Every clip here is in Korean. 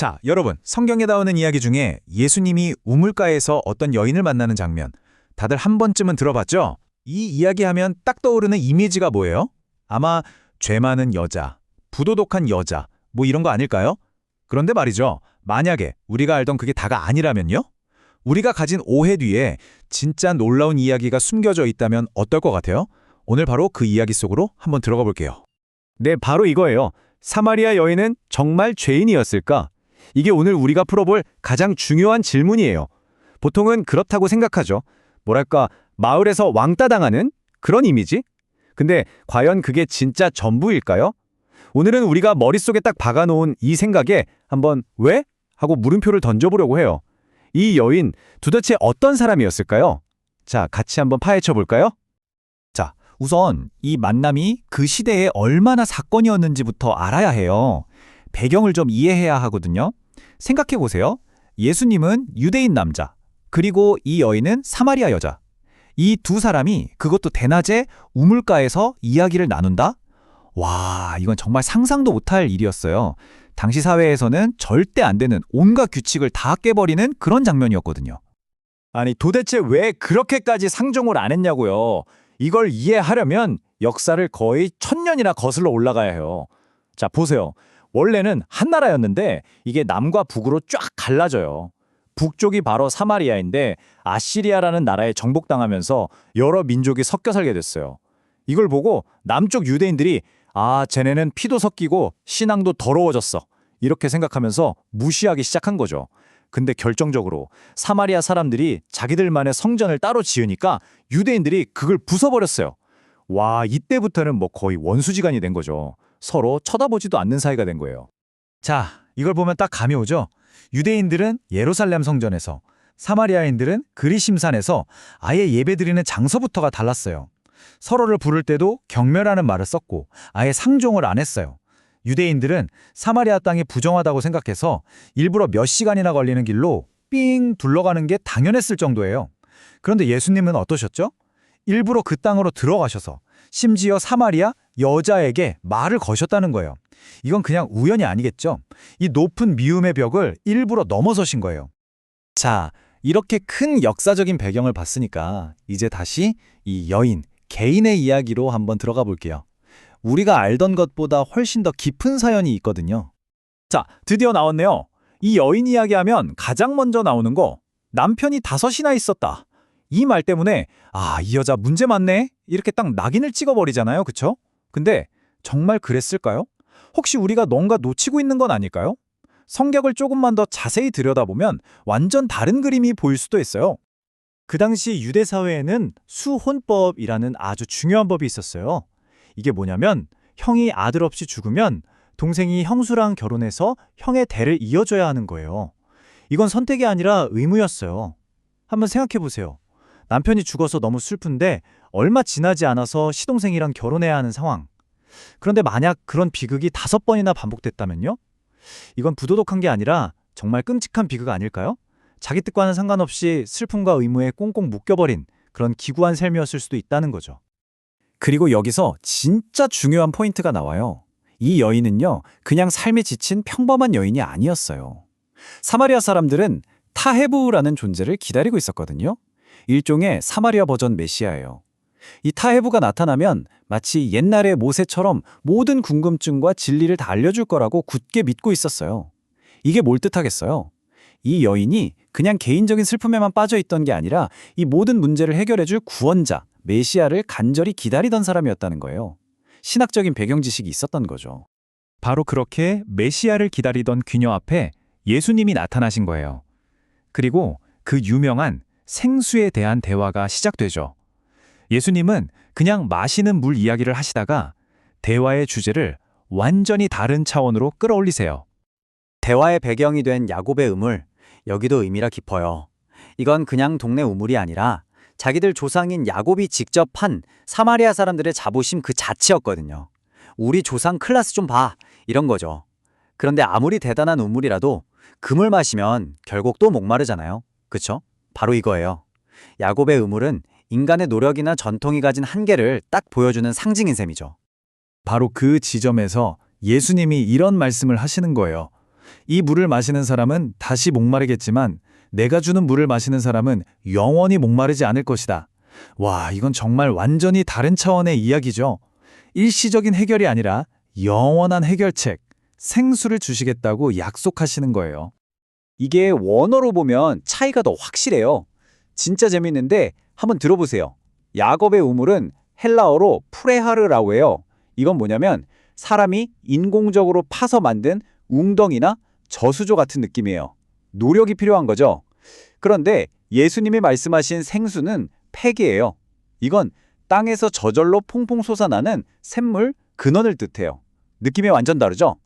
자, 여러분, 성경에 나오는 이야기 중에 예수님이 우물가에서 어떤 여인을 만나는 장면, 다들 한 번쯤은 들어봤죠? 이 이야기하면 딱 떠오르는 이미지가 뭐예요? 아마 죄 많은 여자, 부도덕한 여자, 뭐 이런 거 아닐까요? 그런데 말이죠, 만약에 우리가 알던 그게 다가 아니라면요? 우리가 가진 오해 뒤에 진짜 놀라운 이야기가 숨겨져 있다면 어떨 것 같아요? 오늘 바로 그 이야기 속으로 한번 들어가 볼게요. 네, 바로 이거예요. 사마리아 여인은 정말 죄인이었을까? 이게 오늘 우리가 풀어볼 가장 중요한 질문이에요. 보통은 그렇다고 생각하죠. 뭐랄까, 마을에서 왕따 당하는 그런 이미지? 근데 과연 그게 진짜 전부일까요? 오늘은 우리가 머릿속에 딱 박아놓은 이 생각에 한번 왜? 하고 물음표를 던져보려고 해요. 이 여인 도대체 어떤 사람이었을까요? 자, 같이 한번 파헤쳐 볼까요? 자, 우선 이 만남이 그 시대에 얼마나 사건이었는지부터 알아야 해요. 배경을 좀 이해해야 하거든요. 생각해 보세요. 예수님은 유대인 남자, 그리고 이 여인은 사마리아 여자. 이 두 사람이 그것도 대낮에 우물가에서 이야기를 나눈다? 와, 이건 정말 상상도 못할 일이었어요. 당시 사회에서는 절대 안 되는 온갖 규칙을 다 깨버리는 그런 장면이었거든요. 아니, 도대체 왜 그렇게까지 상종을 안 했냐고요. 이걸 이해하려면 역사를 거의 1000년이나 거슬러 올라가야 해요. 자, 보세요. 원래는 한 나라였는데 이게 남과 북으로 쫙 갈라져요. 북쪽이 바로 사마리아인데 아시리아라는 나라에 정복당하면서 여러 민족이 섞여 살게 됐어요. 이걸 보고 남쪽 유대인들이 쟤네는 피도 섞이고 신앙도 더러워졌어. 이렇게 생각하면서 무시하기 시작한 거죠. 근데 결정적으로 사마리아 사람들이 자기들만의 성전을 따로 지으니까 유대인들이 그걸 부숴버렸어요. 와, 이때부터는 뭐 거의 원수지간이 된 거죠. 서로 쳐다보지도 않는 사이가 된 거예요. 자, 이걸 보면 딱 감이 오죠? 유대인들은 예루살렘 성전에서, 사마리아인들은 그리심산에서 아예 예배드리는 장소부터가 달랐어요. 서로를 부를 때도 경멸하는 말을 썼고 아예 상종을 안 했어요. 유대인들은 사마리아 땅이 부정하다고 생각해서 일부러 몇 시간이나 걸리는 길로 삥 둘러가는 게 당연했을 정도예요. 그런데 예수님은 어떠셨죠? 일부러 그 땅으로 들어가셔서 심지어 사마리아 여자에게 말을 거셨다는 거예요. 이건 그냥 우연이 아니겠죠? 이 높은 미움의 벽을 일부러 넘어서신 거예요. 자, 이렇게 큰 역사적인 배경을 봤으니까 이제 다시 이 여인, 개인의 이야기로 한번 들어가 볼게요. 우리가 알던 것보다 훨씬 더 깊은 사연이 있거든요. 자, 드디어 나왔네요. 이 여인 이야기하면 가장 먼저 나오는 거, 남편이 5이나 있었다. 이 말 때문에 이 여자 문제 많네? 이렇게 딱 낙인을 찍어버리잖아요. 그쵸? 근데 정말 그랬을까요? 혹시 우리가 뭔가 놓치고 있는 건 아닐까요? 성격을 조금만 더 자세히 들여다보면 완전 다른 그림이 보일 수도 있어요. 그 당시 유대 사회에는 수혼법이라는 아주 중요한 법이 있었어요. 이게 뭐냐면 형이 아들 없이 죽으면 동생이 형수랑 결혼해서 형의 대를 이어줘야 하는 거예요. 이건 선택이 아니라 의무였어요. 한번 생각해 보세요. 남편이 죽어서 너무 슬픈데 얼마 지나지 않아서 시동생이랑 결혼해야 하는 상황. 그런데 만약 그런 비극이 5번이나 반복됐다면요? 이건 부도덕한 게 아니라 정말 끔찍한 비극 아닐까요? 자기 뜻과는 상관없이 슬픔과 의무에 꽁꽁 묶여버린 그런 기구한 삶이었을 수도 있다는 거죠. 그리고 여기서 진짜 중요한 포인트가 나와요. 이 여인은요, 그냥 삶에 지친 평범한 여인이 아니었어요. 사마리아 사람들은 타헤부라는 존재를 기다리고 있었거든요. 일종의 사마리아 버전 메시아예요. 이 타헤부가 나타나면 마치 옛날의 모세처럼 모든 궁금증과 진리를 다 알려줄 거라고 굳게 믿고 있었어요. 이게 뭘 뜻하겠어요? 이 여인이 그냥 개인적인 슬픔에만 빠져 있던 게 아니라 이 모든 문제를 해결해줄 구원자, 메시아를 간절히 기다리던 사람이었다는 거예요. 신학적인 배경 지식이 있었던 거죠. 바로 그렇게 메시아를 기다리던 그녀 앞에 예수님이 나타나신 거예요. 그리고 그 유명한 생수에 대한 대화가 시작되죠. 예수님은 그냥 마시는 물 이야기를 하시다가 대화의 주제를 완전히 다른 차원으로 끌어올리세요. 대화의 배경이 된 야곱의 우물, 여기도 의미가 깊어요. 이건 그냥 동네 우물이 아니라 자기들 조상인 야곱이 직접 판 사마리아 사람들의 자부심 그 자체였거든요. 우리 조상 클라스 좀 봐, 이런 거죠. 그런데 아무리 대단한 우물이라도 그 물 마시면 결국 또 목마르잖아요. 그쵸? 바로 이거예요. 야곱의 우물은 인간의 노력이나 전통이 가진 한계를 딱 보여주는 상징인 셈이죠. 바로 그 지점에서 예수님이 이런 말씀을 하시는 거예요. 이 물을 마시는 사람은 다시 목마르겠지만 내가 주는 물을 마시는 사람은 영원히 목마르지 않을 것이다. 와, 이건 정말 완전히 다른 차원의 이야기죠. 일시적인 해결이 아니라 영원한 해결책, 생수를 주시겠다고 약속하시는 거예요. 이게 원어로 보면 차이가 더 확실해요. 진짜 재밌는데 한번 들어보세요. 야곱의 우물은 헬라어로 프레하르라고 해요. 이건 뭐냐면 사람이 인공적으로 파서 만든 웅덩이나 저수조 같은 느낌이에요. 노력이 필요한 거죠. 그런데 예수님이 말씀하신 생수는 팩이에요. 이건 땅에서 저절로 퐁퐁 솟아나는 샘물, 근원을 뜻해요. 느낌이 완전 다르죠?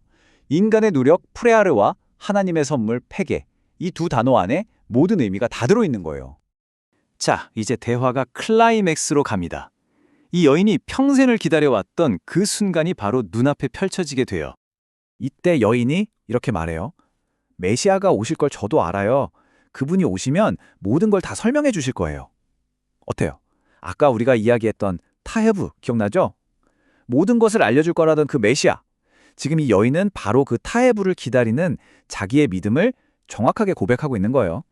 인간의 노력 프레아르와 하나님의 선물 팩에 이 두 단어 안에 모든 의미가 다 들어있는 거예요. 자, 이제 대화가 클라이맥스로 갑니다. 이 여인이 평생을 기다려왔던 그 순간이 바로 눈앞에 펼쳐지게 돼요. 이때 여인이 이렇게 말해요. 메시아가 오실 걸 저도 알아요. 그분이 오시면 모든 걸 다 설명해 주실 거예요. 어때요? 아까 우리가 이야기했던 타헤브 기억나죠? 모든 것을 알려줄 거라던 그 메시아. 지금 이 여인은 바로 그 타헤브를 기다리는 자기의 믿음을 정확하게 고백하고 있는 거예요.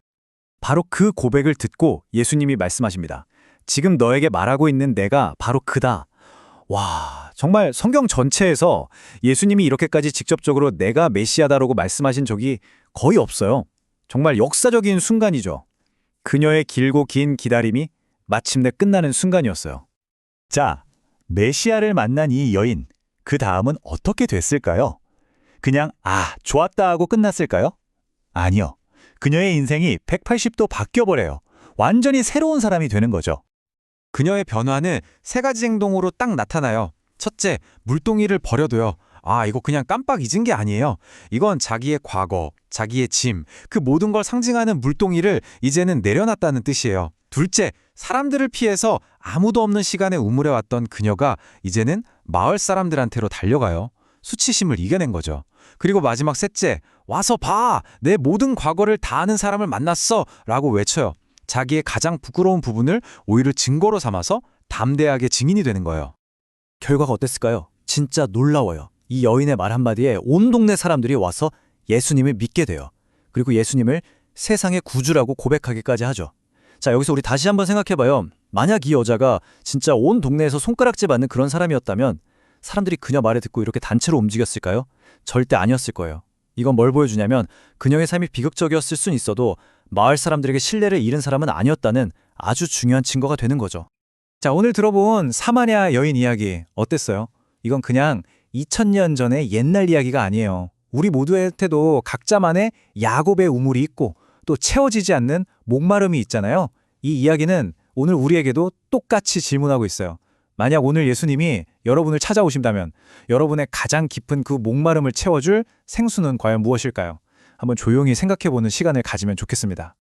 바로 그 고백을 듣고 예수님이 말씀하십니다. 지금 너에게 말하고 있는 내가 바로 그다. 와, 정말 성경 전체에서 예수님이 이렇게까지 직접적으로 내가 메시아다라고 말씀하신 적이 거의 없어요. 정말 역사적인 순간이죠. 그녀의 길고 긴 기다림이 마침내 끝나는 순간이었어요. 자, 메시아를 만난 이 여인, 그 다음은 어떻게 됐을까요? 그냥 좋았다 하고 끝났을까요? 아니요. 그녀의 인생이 180도 바뀌어버려요. 완전히 새로운 사람이 되는 거죠. 그녀의 변화는 세 가지 행동으로 딱 나타나요. 첫째, 물동이를 버려둬요. 이거 그냥 깜빡 잊은 게 아니에요. 이건 자기의 과거, 자기의 짐, 그 모든 걸 상징하는 물동이를 이제는 내려놨다는 뜻이에요. 둘째, 사람들을 피해서 아무도 없는 시간에 우물해왔던 그녀가 이제는 마을 사람들한테로 달려가요. 수치심을 이겨낸 거죠. 그리고 마지막 셋째, 와서 봐! 내 모든 과거를 다 아는 사람을 만났어! 라고 외쳐요. 자기의 가장 부끄러운 부분을 오히려 증거로 삼아서 담대하게 증인이 되는 거예요. 결과가 어땠을까요? 진짜 놀라워요. 이 여인의 말 한마디에 온 동네 사람들이 와서 예수님을 믿게 돼요. 그리고 예수님을 세상의 구주라고 고백하기까지 하죠. 자, 여기서 우리 다시 한번 생각해봐요. 만약 이 여자가 진짜 온 동네에서 손가락질 받는 그런 사람이었다면 사람들이 그녀 말을 듣고 이렇게 단체로 움직였을까요? 절대 아니었을 거예요. 이건 뭘 보여주냐면 그녀의 삶이 비극적이었을 순 있어도 마을 사람들에게 신뢰를 잃은 사람은 아니었다는 아주 중요한 증거가 되는 거죠. 자, 오늘 들어본 사마리아 여인 이야기 어땠어요? 이건 그냥 2000년 전의 옛날 이야기가 아니에요. 우리 모두한테도 각자만의 야곱의 우물이 있고 또 채워지지 않는 목마름이 있잖아요. 이 이야기는 오늘 우리에게도 똑같이 질문하고 있어요. 만약 오늘 예수님이 여러분을 찾아오신다면 여러분의 가장 깊은 그 목마름을 채워줄 생수는 과연 무엇일까요? 한번 조용히 생각해보는 시간을 가지면 좋겠습니다.